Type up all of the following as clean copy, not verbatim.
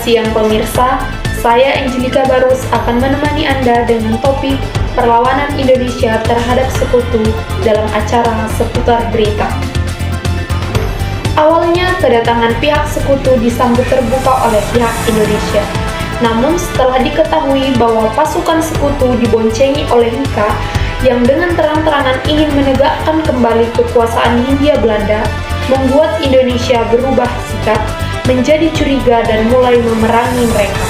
siang pemirsa, saya Angelika Barus akan menemani Anda dengan topik perlawanan Indonesia terhadap sekutu dalam acara seputar berita. Awalnya kedatangan pihak sekutu disambut terbuka oleh pihak Indonesia. Namun setelah diketahui bahwa pasukan sekutu diboncengi oleh Nika yang dengan terang-terangan ingin menegakkan kembali kekuasaan Hindia Belanda, membuat Indonesia berubah sikap, menjadi curiga dan mulai memerangi mereka.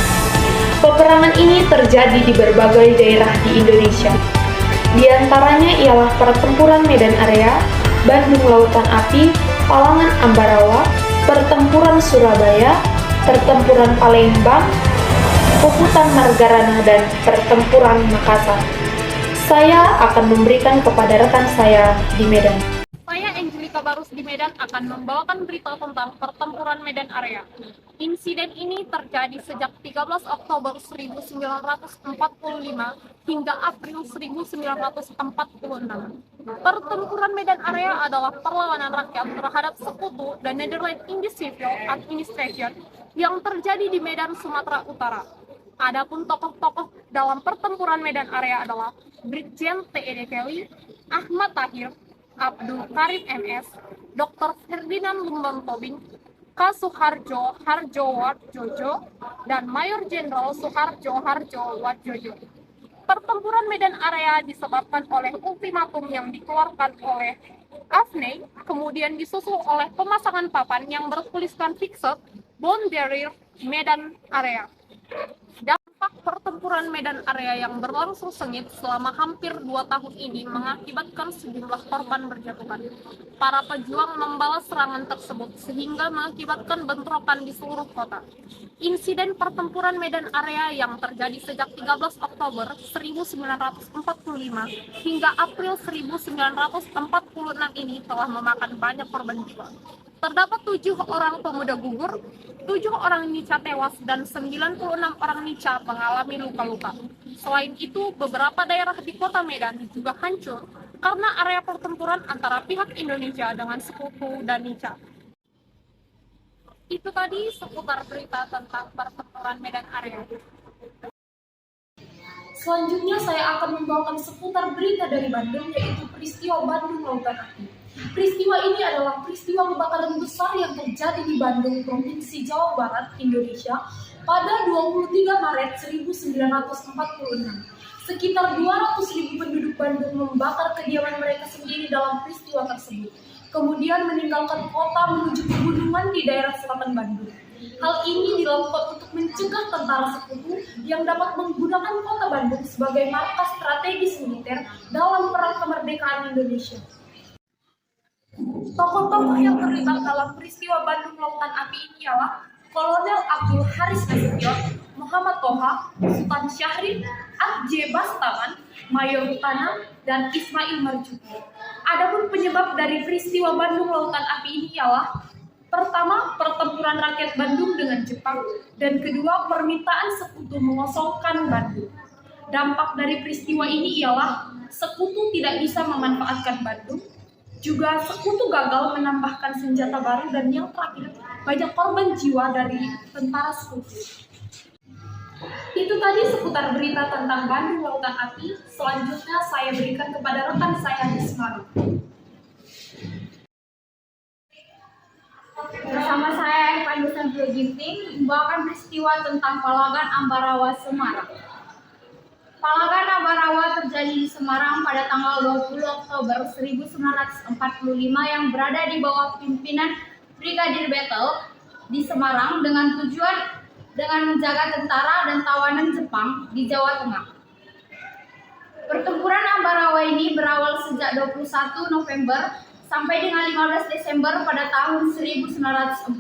Peperangan ini terjadi di berbagai daerah di Indonesia. Di antaranya ialah pertempuran Medan Area, Bandung Lautan Api, Palangan Ambarawa, pertempuran Surabaya, pertempuran Palembang, Puputan Margarana, dan pertempuran Makassar. Saya akan memberikan kepada rekan saya di Medan. Saya Angelika Barus di Medan akan membawakan berita tentang pertempuran Medan Area. Insiden ini terjadi sejak 13 Oktober 1945 hingga April 1946. Pertempuran Medan Area adalah perlawanan rakyat terhadap sekutu dan Netherlands Indies Civil Administration yang terjadi di Medan, Sumatera Utara. Adapun tokoh-tokoh dalam pertempuran Medan Area adalah Brigjen T.E.D. Kelly, Ahmad Tahir, Abdul Karim MS, Dr. Ferdinand Lumbang Tobing, K. Suharjo Harjo-Wadjojo, dan Mayor Jenderal Suharjo Harjo-Wadjojo. Pertempuran Medan Area disebabkan oleh ultimatum yang dikeluarkan oleh Afney, kemudian disusul oleh pemasangan papan yang bertuliskan Fixed Boundary Medan Area. Dampak pertempuran Medan Area yang berlangsung sengit selama hampir 2 tahun ini mengakibatkan sejumlah korban berjatuhan. Para pejuang membalas serangan tersebut sehingga mengakibatkan bentrokan di seluruh kota. Insiden pertempuran Medan Area yang terjadi sejak 13 Oktober 1945 hingga April 1946 ini telah memakan banyak korban jiwa. Terdapat 7 orang pemuda gugur, 7 orang Nica tewas, dan 96 orang Nica mengalami luka-luka. Selain itu, beberapa daerah di kota Medan juga hancur karena area pertempuran antara pihak Indonesia dengan sekutu dan Nica. Itu tadi seputar berita tentang pertempuran Medan Area. Selanjutnya saya akan membawakan seputar berita dari Bandung, yaitu peristiwa Bandung Lautan Api. Peristiwa ini adalah peristiwa kebakaran besar yang terjadi di Bandung, Provinsi Jawa Barat, Indonesia pada 23 Maret 1946. Sekitar 200.000 penduduk Bandung membakar kediaman mereka sendiri dalam peristiwa tersebut, kemudian meninggalkan kota menuju pegunungan di daerah selatan Bandung. Hal ini dilakukan untuk mencegah tentara sekutu yang dapat menggunakan kota Bandung sebagai markas strategis militer dalam perang kemerdekaan Indonesia. Tokoh-tokoh yang terlibat dalam peristiwa Bandung Lautan Api ini ialah Kolonel Abdul Haris Nasution, Muhammad Toha, Sultan Syahrir, J. Bastaman, Mayor Utana, dan Ismail Marzuki. Adapun penyebab dari peristiwa Bandung Lautan Api ini ialah pertama, pertempuran rakyat Bandung dengan Jepang, dan kedua, permintaan sekutu mengosongkan Bandung. Dampak dari peristiwa ini ialah sekutu tidak bisa memanfaatkan Bandung, juga sekutu gagal menambahkan senjata baru, dan yang terakhir, banyak korban jiwa dari tentara sekutu. Itu tadi seputar berita tentang Bandung Lautan Api. Selanjutnya saya berikan kepada rekan saya di Semarang. Bersama saya Pandusan Blue Ginting membawakan peristiwa tentang Palangan Ambarawa Semarang. Palangan Ambarawa terjadi di Semarang pada tanggal 20 Oktober 1945 yang berada di bawah pimpinan Brigadir Battle di Semarang dengan tujuan menjaga tentara dan tawanan Jepang di Jawa Tengah. Pertempuran Ambarawa ini berawal sejak 21 November sampai dengan 15 Desember pada tahun 1945.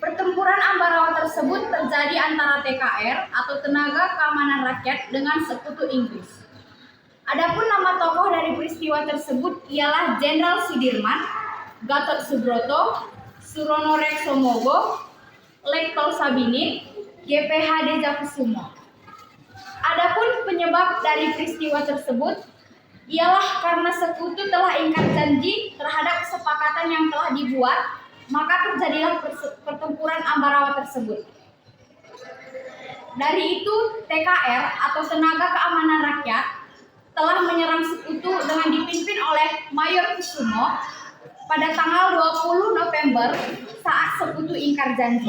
Pertempuran Ambarawa tersebut terjadi antara TKR atau Tenaga Keamanan Rakyat dengan sekutu Inggris. Adapun nama tokoh dari peristiwa tersebut ialah Jenderal Sudirman, Gatot Subroto, Surono Reksomogo, Letkol Sabinit, GPH Dejakusumo. Adapun penyebab dari peristiwa tersebut ialah karena sekutu telah ingkar janji terhadap kesepakatan yang telah dibuat, maka terjadilah pertempuran Ambarawa tersebut. Dari itu, TKR atau Tenaga Keamanan Rakyat telah menyerang sekutu dengan dipimpin oleh Mayor Kusumo pada tanggal 20 November saat sekutu ingkar janji.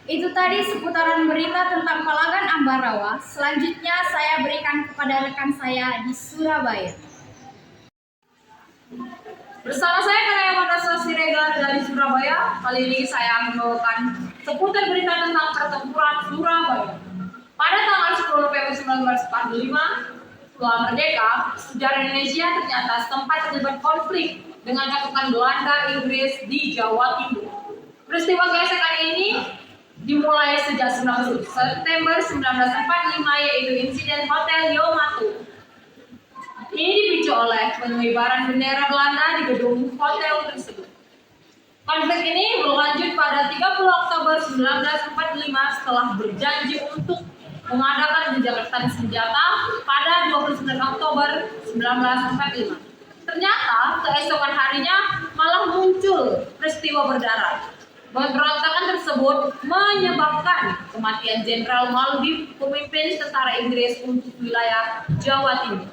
Itu tadi seputaran berita tentang Palagan Ambarawa. Selanjutnya saya berikan kepada rekan saya di Surabaya. Bersama saya Karya Mandasa Siregar dari Surabaya. Kali ini saya membawakan seputar berita tentang pertempuran Surabaya. Pada tanggal 10 November 1945, setelah merdeka, sejarah Indonesia ternyata sempat terlibat konflik dengan pasukan Belanda Inggris di Jawa Timur. Peristiwa gesekan ini dimulai sejak 19 September 1945, yaitu insiden Hotel Yamato. Ini dipicu oleh pengibaran bendera Belanda di gedung hotel tersebut. Konflik ini berlanjut pada 30 Oktober 1945 setelah berjanji untuk mengadakan gencatan senjata pada 29 Oktober 1945. Ternyata keesokan harinya malah muncul peristiwa berdarah. Pemberontakan tersebut menyebabkan kematian Jenderal Malby, pemimpin tentara Inggris untuk wilayah Jawa Timur.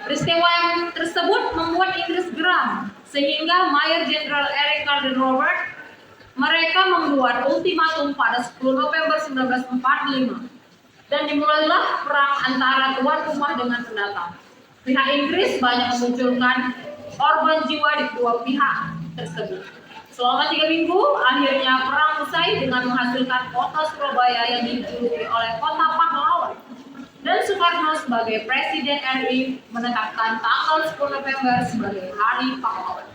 Peristiwa yang tersebut membuat Inggris geram, sehingga Mayor Jenderal Eric Carden Robert mereka membuat ultimatum pada 10 November 1945 dan dimulailah perang antara tuan rumah dengan pendatang. Pihak Inggris banyak memunculkan korban jiwa di kedua pihak tersebut. Selama 3 minggu, akhirnya perang usai dengan menghasilkan kota Surabaya yang dijuluki oleh kota pahlawan. Dan Soekarno sebagai Presiden RI menetapkan tanggal 10 November sebagai Hari Pahlawan.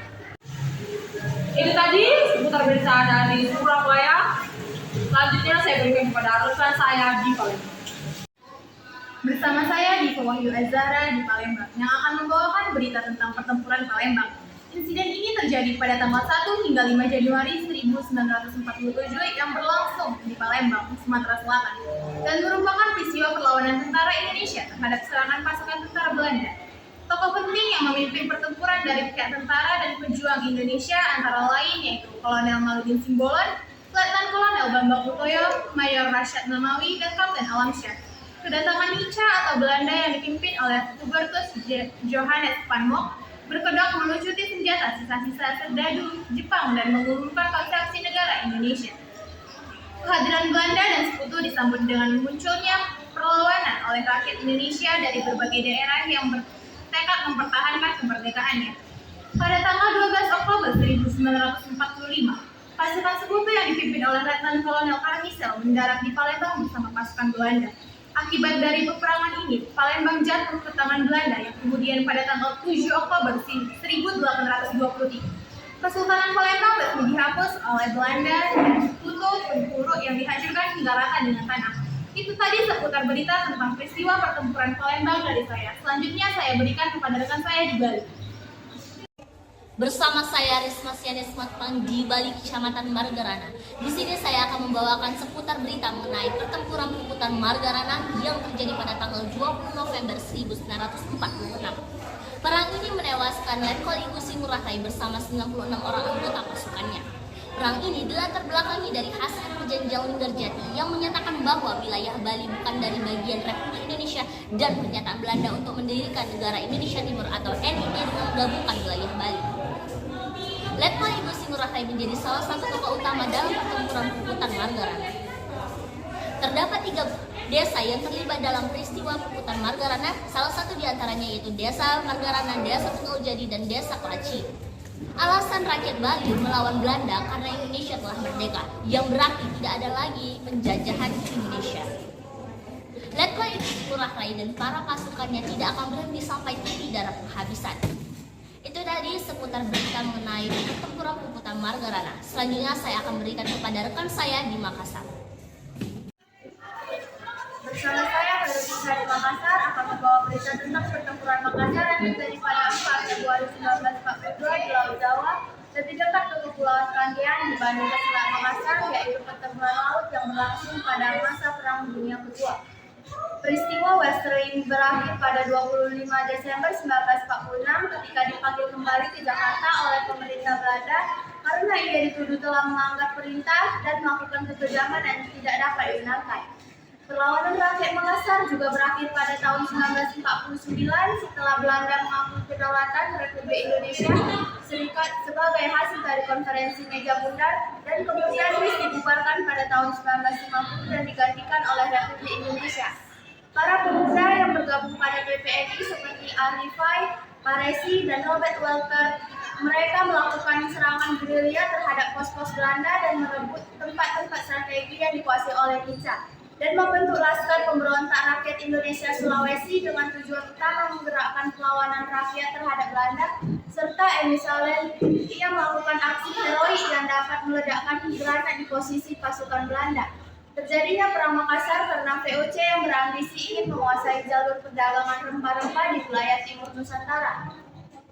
Itu tadi seputar berita dari Surabaya. Selanjutnya saya berikan kepada rekan saya di Palembang. Bersama saya di Wahyu Azhara di Palembang yang akan membawakan berita tentang pertempuran Palembang. Insiden ini terjadi pada tanggal 1 hingga 5 Januari 1947 yang berlangsung di Palembang, Sumatera Selatan, dan merupakan peristiwa perlawanan tentara Indonesia terhadap serangan pasukan tentara Belanda. Tokoh penting yang memimpin pertempuran dari pihak tentara dan pejuang Indonesia antara lain yaitu Kolonel Maludin Simbolon, Letnan Kolonel Bambang Utoyo, Mayor Rashad Namawi, dan Kapten Alamsyah. Kedatangan Nica atau Belanda yang dipimpin oleh Hubertus Johannes van Mock berkedok melucuti senjata sisa-sisa serdadu Jepang dan mengumumkan konsepsi negara Indonesia. Kehadiran Belanda dan sekutu disambut dengan munculnya perlawanan oleh rakyat Indonesia dari berbagai daerah yang bertekad mempertahankan kemerdekaannya. Pada tanggal 12 Oktober 1945, pasukan sekutu yang dipimpin oleh Letnan Kolonel Carmichael mendarat di Palembang bersama pasukan Belanda. Akibat dari peperangan ini, Palembang jatuh ke tangan Belanda yang kemudian pada tanggal 7 Oktober 1823, Kesultanan Palembang resmi dihapus oleh Belanda dan Sekutu Bengkulu yang dihancurkan hingga rata dengan tanah. Itu tadi seputar berita tentang peristiwa pertempuran Palembang dari saya. Selanjutnya saya berikan kepada rekan saya di Bali. Bersama saya Risma Sianes Matpang di Bali, Kecamatan Margarana. Di sini saya akan membawakan seputar berita mengenai pertempuran Puputan Margarana yang terjadi pada tanggal 20 November 1946. Perang ini menewaskan Letkol Igusti Ngurah Rai bersama 96 orang anggota pasukannya. Perang ini dilatar belakangi dari hasil perjanjian Linggarjati yang menyatakan bahwa wilayah Bali bukan dari bagian Republik Indonesia dan pernyataan Belanda untuk mendirikan negara Indonesia Timur atau NIT dengan menggabungkan wilayah Bali. Letkol Igusti Ngurah Rai menjadi salah satu tokoh utama dalam pertempuran Puputan Margarana. Terdapat 3 desa yang terlibat dalam peristiwa Puputan Margarana, salah satu diantaranya yaitu Desa Margarana, Desa Tunggaljadi, dan Desa Kolaci. Alasan rakyat Bali melawan Belanda karena Indonesia telah merdeka, yang berarti tidak ada lagi penjajahan Indonesia. Letkol Igusti Ngurah Rai dan para pasukannya tidak akan berhenti sampai titik darah penghabisan. Itu tadi seputar berita mengenai pertempuran Puputan Margarana. Selanjutnya saya akan berikan kepada rekan saya di Makassar. Bersama saya Federica di Makassar akan membawa berita tentang pertempuran Makassar yang terjadi pada 4 Februari 1942 di Laut Jawa, lebih dekat ke Kepulauan Selandian dibanding ke Selat Makassar, yaitu pertempuran laut yang berlangsung pada masa Perang Dunia Kedua. Peristiwa Westering berakhir pada 25 Desember 1946 ketika dipanggil kembali ke Jakarta oleh pemerintah Belanda karena ia dituduh telah melanggar perintah dan melakukan kekejaman yang tidak dapat dibenarkan. Perlawanan rakyat Makassar juga berakhir pada tahun 1949 setelah Belanda mengakui kedaulatan Republik Indonesia Serikat sebagai hasil dari konferensi meja bundar dan kemudian dibubarkan pada tahun 1950 dan digantikan oleh Republik Indonesia. Para pemuda yang bergabung pada PPNI seperti Arifai, Paresi, dan Robert Walker, mereka melakukan serangan gerilya terhadap pos-pos Belanda dan merebut tempat-tempat strategi yang dikuasai oleh Nica, dan membentuk Laskar Pemberontak Rakyat Indonesia Sulawesi dengan tujuan utama menggerakkan perlawanan rakyat terhadap Belanda, serta misalnya ia melakukan aksi heroik yang dapat meledakkan granat di posisi pasukan Belanda. Terjadinya Perang Makassar karena VOC yang berambisi ingin menguasai jalur perdagangan rempah-rempah di wilayah timur Nusantara.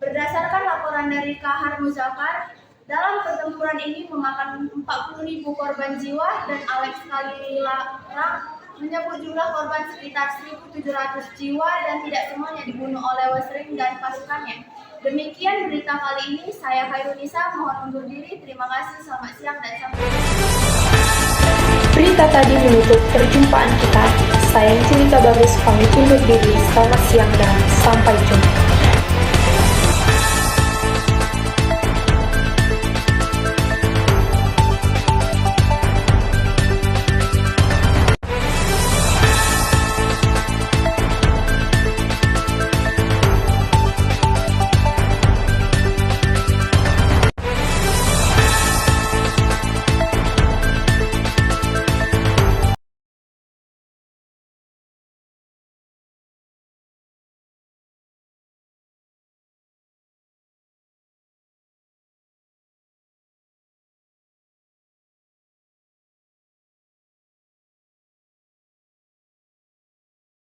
Berdasarkan laporan dari Kahar Muzaffar, dalam pertempuran ini memakan 40.000 korban jiwa dan Alex Kalilarang menyebut jumlah korban sekitar 1.700 jiwa dan tidak semuanya dibunuh oleh Wesring dan pasukannya. Demikian berita kali ini, saya Khairunisa, mohon undur diri, terima kasih, selamat siang dan sampai jumpa. Berita tadi menutup perjumpaan kita. Saya Cilika Bagus pamit undur diri. Selamat siang dan sampai jumpa.